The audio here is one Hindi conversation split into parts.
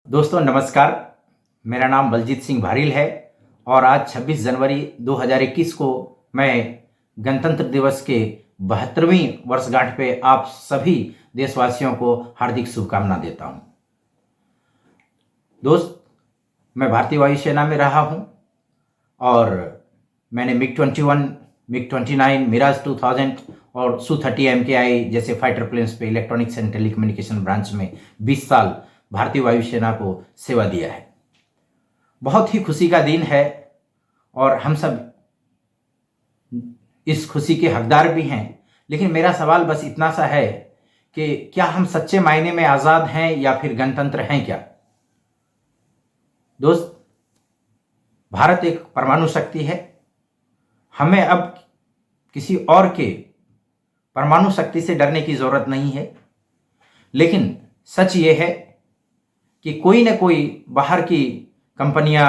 दोस्तों नमस्कार। मेरा नाम बलजीत सिंह भारील है और आज 26 जनवरी 2021 को मैं गणतंत्र दिवस के 72वीं वर्षगांठ पे आप सभी देशवासियों को हार्दिक शुभकामना देता हूं। दोस्त, मैं भारतीय वायुसेना में रहा हूं और मैंने MiG-21, MiG-29, मिराज 2000 और Su-30 MKI जैसे फाइटर प्लेन्स पे इलेक्ट्रॉनिक्स एंड टेलीकम्युनिकेशन ब्रांच में 20 साल भारतीय वायुसेना को सेवा दिया है। बहुत ही खुशी का दिन है और हम सब इस खुशी के हकदार भी हैं। लेकिन मेरा सवाल बस इतना सा है कि क्या हम सच्चे मायने में आज़ाद हैं या फिर गणतंत्र हैं क्या? दोस्त, भारत एक परमाणु शक्ति है। हमें अब किसी और के परमाणु शक्ति से डरने की जरूरत नहीं है। लेकिन सच ये है कि कोई न कोई बाहर की कंपनियां,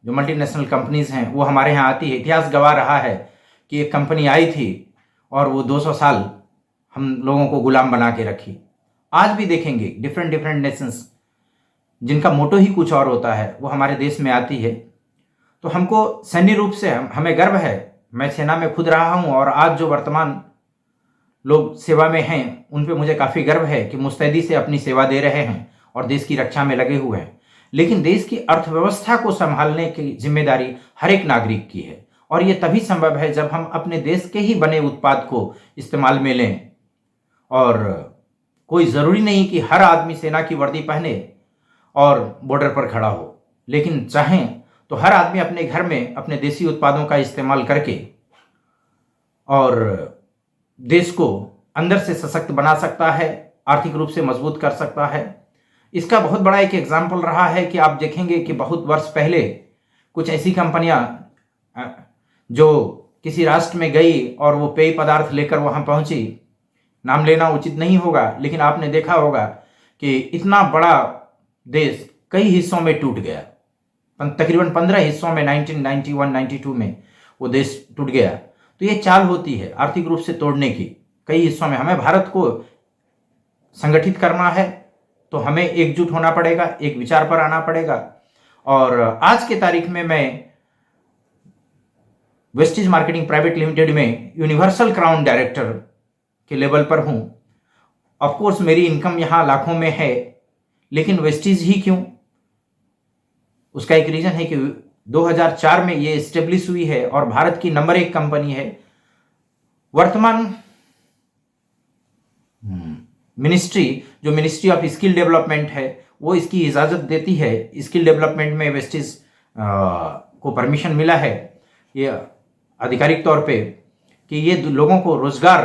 जो मल्टीनेशनल कंपनीज हैं, वो हमारे यहाँ आती है। इतिहास गवाह रहा है कि एक कंपनी आई थी और वो 200 साल हम लोगों को गुलाम बना के रखी। आज भी देखेंगे डिफरेंट नेशंस जिनका मोटो ही कुछ और होता है, वो हमारे देश में आती है। तो हमको सैन्य रूप से हमें गर्व है। मैं सेना में खुद रहा हूँ और आज जो वर्तमान लोग सेवा में हैं उन पे मुझे काफ़ी गर्व है कि मुस्तैदी से अपनी सेवा दे रहे हैं और देश की रक्षा में लगे हुए हैं। लेकिन देश की अर्थव्यवस्था को संभालने की जिम्मेदारी हर एक नागरिक की है और ये तभी संभव है जब हम अपने देश के ही बने उत्पाद को इस्तेमाल में लें। और कोई ज़रूरी नहीं कि हर आदमी सेना की वर्दी पहने और बॉर्डर पर खड़ा हो, लेकिन चाहें तो हर आदमी अपने घर में अपने देसी उत्पादों का इस्तेमाल करके और देश को अंदर से सशक्त बना सकता है, आर्थिक रूप से मजबूत कर सकता है। इसका बहुत बड़ा एक एग्जाम्पल रहा है कि आप देखेंगे कि बहुत वर्ष पहले कुछ ऐसी कंपनियां जो किसी राष्ट्र में गई और वो पेय पदार्थ लेकर वहां पहुंची, नाम लेना उचित नहीं होगा, लेकिन आपने देखा होगा कि इतना बड़ा देश कई हिस्सों में टूट गया। तकरीबन 15 हिस्सों में 1991-92 में वो देश टूट गया। तो ये चाल होती है आर्थिक रूप से तोड़ने की। कई हिस्सों में हमें भारत को संगठित करना है तो हमें एकजुट होना पड़ेगा, एक विचार पर आना पड़ेगा। और आज के तारीख में मैं वेस्टीज मार्केटिंग प्राइवेट लिमिटेड में यूनिवर्सल क्राउन डायरेक्टर के लेवल पर हूं। ऑफ कोर्स मेरी इनकम यहां लाखों में है, लेकिन वेस्टीज ही क्यों? उसका एक रीजन है कि 2004 में ये एस्टेब्लिश हुई है और भारत की नंबर 1 कंपनी है। वर्तमान मिनिस्ट्री ऑफ स्किल डेवलपमेंट है, वो इसकी इजाज़त देती है। स्किल डेवलपमेंट में वेस्टीज को परमिशन मिला है ये आधिकारिक तौर पे कि ये लोगों को रोजगार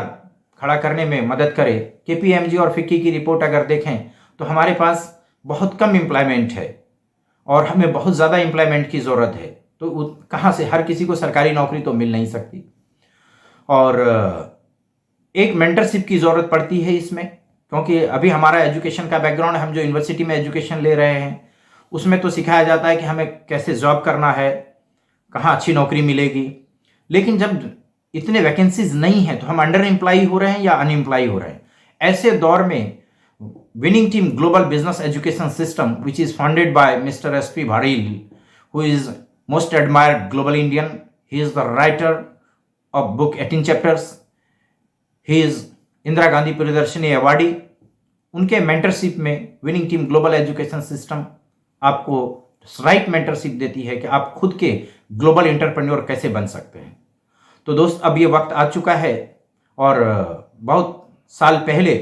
खड़ा करने में मदद करे। KPMG और फिक्की की रिपोर्ट अगर देखें तो हमारे पास बहुत कम एम्प्लॉयमेंट है और हमें बहुत ज़्यादा एम्प्लॉयमेंट की ज़रूरत है। तो कहाँ से हर किसी को सरकारी नौकरी तो मिल नहीं सकती और एक मेंटरशिप की ज़रूरत पड़ती है इसमें, क्योंकि अभी हमारा एजुकेशन का बैकग्राउंड, हम जो यूनिवर्सिटी में एजुकेशन ले रहे हैं उसमें तो सिखाया जाता है कि हमें कैसे जॉब करना है, कहाँ अच्छी नौकरी मिलेगी। लेकिन जब इतने वैकेंसीज नहीं हैं तो हम अंडर एम्प्लॉय हो रहे हैं या अनएम्प्लॉय हो रहे हैं। ऐसे दौर में winning team global business education system which is founded by mister SP Bharill, who is most admired global Indian. He is the writer of book 18 chapters. He is Indira Gandhi Priyadarshini awardee. उनके मेंटरशिप में winning team global education system आपको राइट मेंटरशिप देती है कि आप खुद के ग्लोबल एंटरप्रेन्योर कैसे बन सकते हैं। तो दोस्त, अब ये वक्त आ चुका है और बहुत साल पहले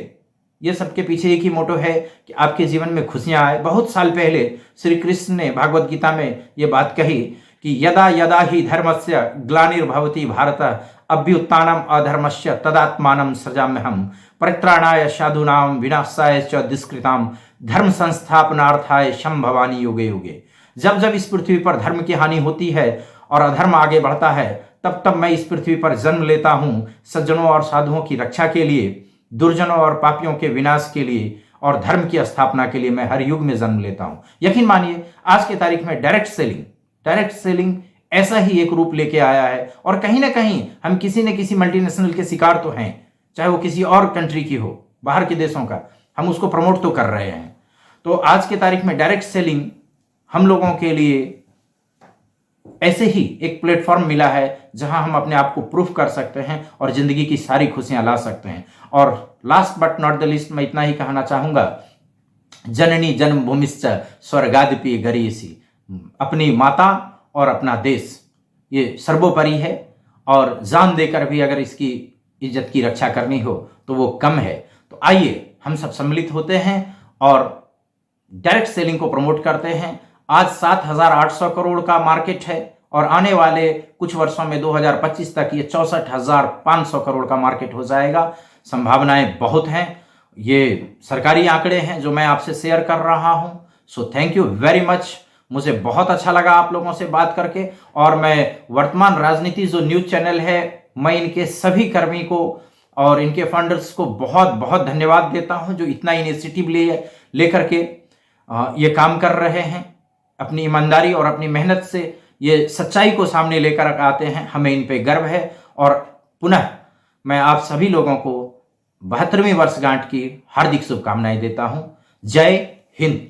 ये सबके पीछे एक ही मोटो है कि आपके जीवन में खुशियां आए। बहुत साल पहले श्री कृष्ण ने भागवत गीता में ये बात कही कि यदा यदा ही धर्मस्य ग्लानिर्भवति भारत अभ्युत्थानम अधर्मस्य तदात्मानं सृजाम्यहम् परित्राणाय साधूनां विनाशाय च दुष्कृतां धर्म संस्थापनार्थाय संभवामि युगे युगे। जब जब इस पृथ्वी पर धर्म की हानि होती है और अधर्म आगे बढ़ता है, तब तब मैं इस पृथ्वी पर जन्म लेता हूँ सज्जनों और साधुओं की रक्षा के लिए, दुर्जनों और पापियों के विनाश के लिए और धर्म की स्थापना के लिए मैं हर युग में जन्म लेता हूँ। यकीन मानिए आज के तारीख में डायरेक्ट सेलिंग ऐसा ही एक रूप लेके आया है और कहीं ना कहीं हम किसी न किसी मल्टीनेशनल के शिकार तो हैं, चाहे वो किसी और कंट्री की हो, बाहर के देशों का, हम उसको प्रमोट तो कर रहे हैं। तो आज के तारीख में डायरेक्ट सेलिंग हम लोगों के लिए ऐसे ही एक प्लेटफॉर्म मिला है जहां हम अपने आप को प्रूफ कर सकते हैं और जिंदगी की सारी खुशियां ला सकते हैं। और last but not the list मैं इतना ही कहना चाहूंगा, जननी जन्मभूमिश्च स्वर्गादपि गरीयसी, अपनी माता और अपना देश ये सर्वोपरि है, और जान देकर भी अगर इसकी इज्जत की रक्षा करनी हो तो वो कम है। तो आइए हम सब सम्मिलित होते हैं और डायरेक्ट सेलिंग को प्रमोट करते हैं। आज 7,800 करोड़ का मार्केट है और आने वाले कुछ वर्षों में 2025 तक ये 64,500 करोड़ का मार्केट हो जाएगा। संभावनाएं बहुत हैं, ये सरकारी आंकड़े हैं जो मैं आपसे शेयर कर रहा हूं। So thank you very much. मुझे बहुत अच्छा लगा आप लोगों से बात करके, और मैं वर्तमान राजनीति जो न्यूज चैनल है, मैं इनके सभी कर्मी को और इनके फंडर्स को बहुत बहुत धन्यवाद देता हूं जो इतना इनिशिएटिव लेकर के ये काम कर रहे हैं। अपनी ईमानदारी और अपनी मेहनत से ये सच्चाई को सामने लेकर आते हैं, हमें इन पे गर्व है। और पुनः मैं आप सभी लोगों को 72वीं वर्षगांठ की हार्दिक शुभकामनाएं देता हूं। जय हिंद।